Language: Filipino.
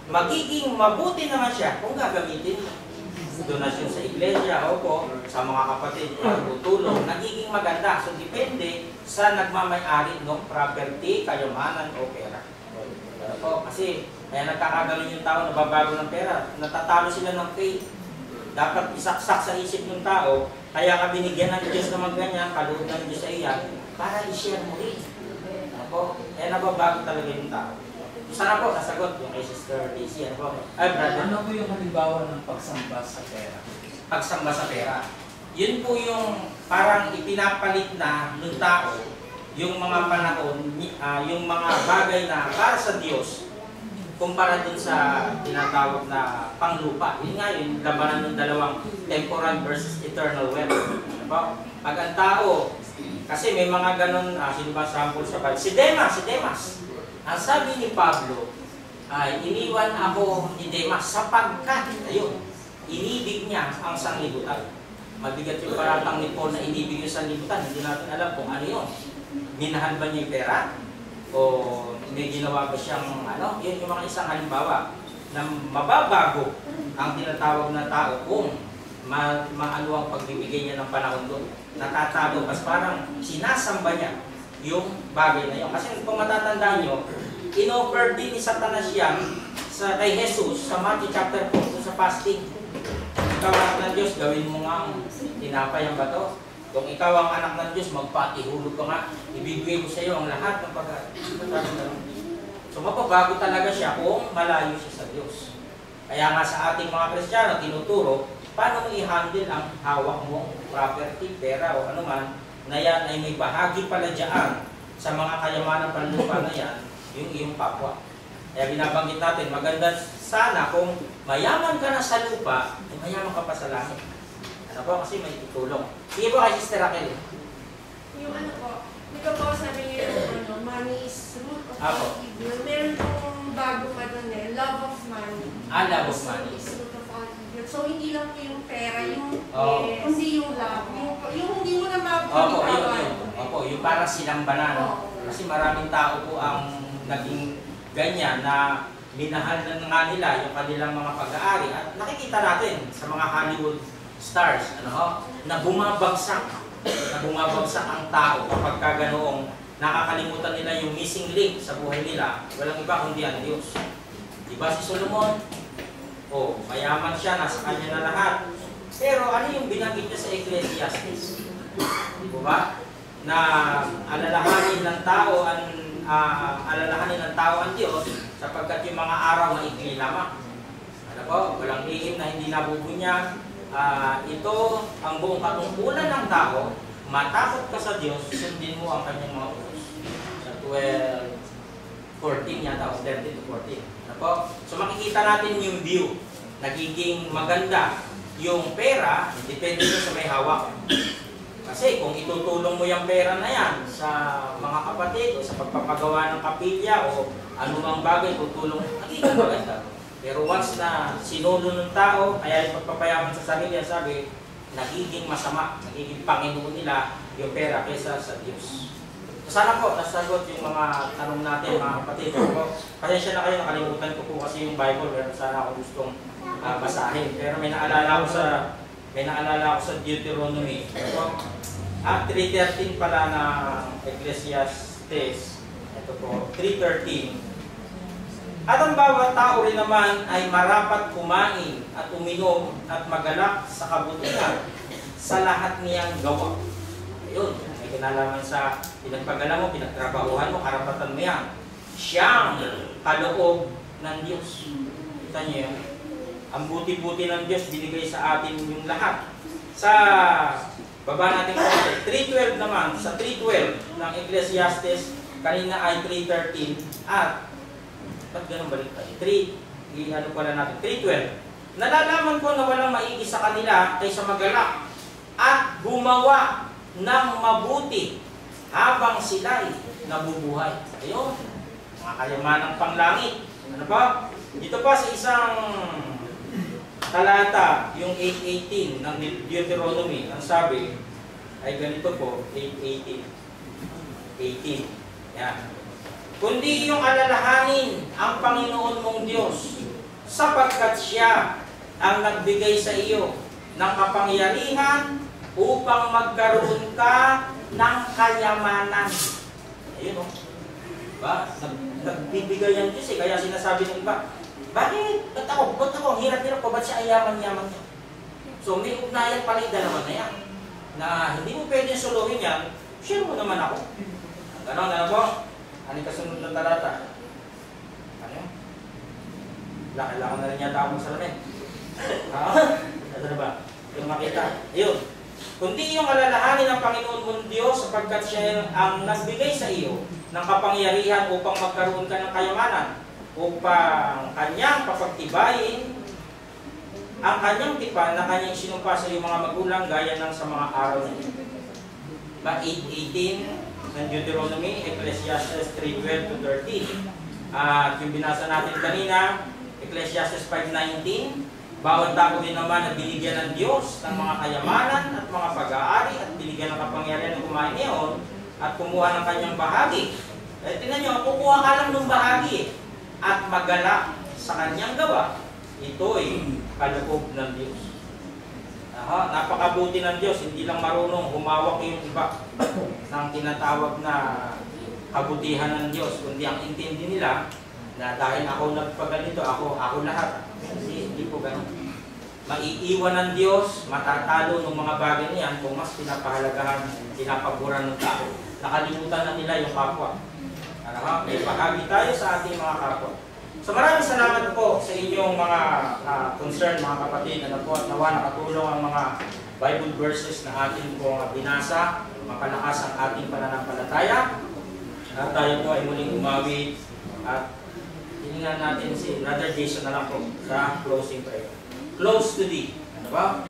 magiging mabuti naman siya kung gagamitin mo. Donasyon sa iglesia, opo, sa mga kapatid, tutulong, nagiging maganda. So, depende sa nagmamay-ari ng property, kayamanan o pera. Opo, kasi kaya nagkakagaling yung tao, nababago ng pera, natatalo sila ng faith. Dapat isaksak sa isip ng tao, kaya ka binigyan ng Diyos naman ganyan, kaloob ng Diyos sa iyan, para i-share mo rin. Opo, kaya nababago talaga yung tao. Sana po, nasagot yung kay Sister Daisy. Ano po? Ay, brother. Ano po yung halimbawa ng pagsamba sa pera? Pagsamba sa pera. Yun po yung parang ipinapalit na ng tao yung mga panahon, yung mga bagay na para sa Diyos kumpara dun sa tinatawag na panglupa. Yun nga yung labanan ng dalawang temporal versus eternal wealth. Ano po? Pag ang tao, kasi may mga ganun, sino ba sample sa Bible? Si Demas. Ang sabi ni Pablo, ay iniwan ako ni Demas sapagkat, ayun, inibig niya ang sanglibutan. Mabigat yung paratang ni Paul na inibig yung sanglibutan. Hindi natin alam kung ano yun. Minahan ba niya yung pera? O may ginawa ba siyang, ano? Yun yung mga isang halimbawa na mababago ang tinatawag na tao kung maano ang pagbibigay niya ng panahon doon. Natatalo, mas parang sinasamba niya yung bagay na yun. Kasi kung matatandaan nyo, in-offer din ni Satanas yan kay Jesus sa Matthew chapter 4 sa fasting. Ikaw anak ng Diyos, gawin mo nga ang tinapay ang bato. Kung ikaw ang anak ng Diyos, magpatihulog ka nga. Ibibigay ko sa iyo ang lahat ng pag-aaral. So mapabago talaga siya kung malayo siya sa Diyos. Kaya nga sa ating mga Kristiyano, tinuturo, paano mo i-handle ang hawak mong property, pera o anuman, na yan ay may bahagi pala dyan sa mga kayamanan panlupa na yan, yung iyong kapwa. Kaya binabanggit natin, maganda sana kung mayaman ka na sa lupa, ay mayaman ka pa sa langit. Ano po? Kasi may tutulong. Sige po kay Sister Raquel. Yung ano po, ito po sabi niyo yung money is root of all evil. Meron pong bago pa doon love of money. Love of money. Is root of all evil. So hindi lang po yung pera, yung hindi yung love. Yung hindi mo na Opo, yung parang sinambanan. Kasi maraming tao po ang naging ganyan na minahal na nga nila yung kanilang mga pag-aari. At nakikita natin sa mga Hollywood stars, na bumabagsak ang tao kapag ganoong nakakalimutan nila yung missing link sa buhay nila. Walang iba kundi ang Diyos. Diba si Solomon? Mayaman siya, nasa kanya na lahat. Pero ano yung binanggit niya sa Ecclesiastes? Diba? Na alalahanin ng tao ang Diyos sapagkat yung mga araw na ikli lamang. Ano po? Walang lihim na hindi nabubunyag. Ito ang buong katungkulan ng tao, matakot ka sa Diyos, sundin mo ang kanyang mga utos. Sa 12:14 yata, o 13 to 14. Ano po? So makikita natin yung view. Nagiging maganda yung pera, depende sa may hawak. Kasi kung itutulong mo yung pera na yan sa mga kapatid o sa pagpapagawa ng kapilya o anumang bagay, tutulong, nagiging maganda. Pero once na sinulo ng tao, kaya yung pagpapayaman sa sarili, sabi, nagiging masama, nagiging Panginoon nila yung pera kaysa sa Diyos. So, sana po, nasagot yung mga tanong natin, mga kapatid. Pasensya na kayo, nakalimutan ko po kasi yung Bible, pero sana ako gustong basahin. Pero may naalala ko sa Deuteronomy. 3:13 pala na Ecclesiastes. Ito po, 3:13. At ang bawat tao rin naman ay marapat kumain at uminom at magalak sa kabutihan sa lahat niyang gawa. Ayun, may kinalaman sa pinagpagala mo, pinagtrabahuhan mo, karapatan mo yan. Siyang kaloob ng Diyos. Kita niyo yan? Ang buti-buti ng Diyos binigay sa atin yung lahat. Sa baba natin po, 3:12 naman, sa 3:12 ng Ecclesiastes, kanina ay 3:13 at ba't ganun balik tayo? 3:12. Nalalaman ko na walang maigi sa kanila kaysa magalak at gumawa ng mabuti habang sila'y nabubuhay. Ayun, mga kayamanang panglangit. Ano pa? Dito pa sa isang talata, yung 8:18 ng Deuteronomy, ang sabi ay ganito po, 8:18. Yan. Kundi yung alalahanin ang Panginoon mong Diyos sapagkat siya ang nagbigay sa iyo ng kapangyarihan upang magkaroon ka ng kayamanan. Ayun o. Diba? Nagbibigay ang Diyos eh. Kaya sinasabi ng iba, bakit? Ba't ako? Ang hirap-hirap ko. Ba't siya ay yaman-yaman niya? So may ugnayan pala yung dalawa na yan. Na hindi mo pwedeng suluhin yan, share mo naman ako. Ganon, ano po? Ano yung kasunod ng talata? Ano yun? Kailangan na rin yata akong salamin. Ano na ba? Yung makita. Ayun. Kundi yung alalahanin ng Panginoon mong Diyos sapagkat siya ang nagbigay sa iyo ng kapangyarihan upang magkaroon ka ng kayamanan, upang kanyang papagtibayin ang kanyang tipan na kanyang sinumpa sa iyong mga magulang gaya ng sa mga araw na ito. 8:18 ng Deuteronomy, Ecclesiastes 3:12-13. At yung binasa natin kanina, Ecclesiastes 5:19, bawat tao din naman na binigyan ng Diyos ng mga kayamanan at mga pag-aari at binigyan ng kapangyarihan ng kumain niyon at kumuha ng kanyang bahagi. Eh, tingnan nyo, kukuha ka lang ng bahagi at magalak sa kanyang gawa. Ito'y kaloob ng Diyos. Napakabuti ng Diyos, hindi lang marunong humawak yung iba ng tinatawag na kabutihan ng Diyos, kundi ang intindi nila na dahil ako nagpaganito, ako lahat. Kasi hindi po ganun. Maiiwan ng Diyos, matatalo ng mga bagay niyan kung mas pinapahalagahan, pinapaguran ng tao. Nakalimutan na nila yung kapwa. May bahagi tayo sa ating mga kapwa. So maraming salamat po sa inyong mga concern, mga kapatid. At nawa nakatulong ang mga Bible verses na ating pong binasa, mapalakas ang ating pananampalataya. At tayo po ay muling umawi at hiningan natin si Brother Jason na lang po sa closing prayer. Close to thee. Ano ba?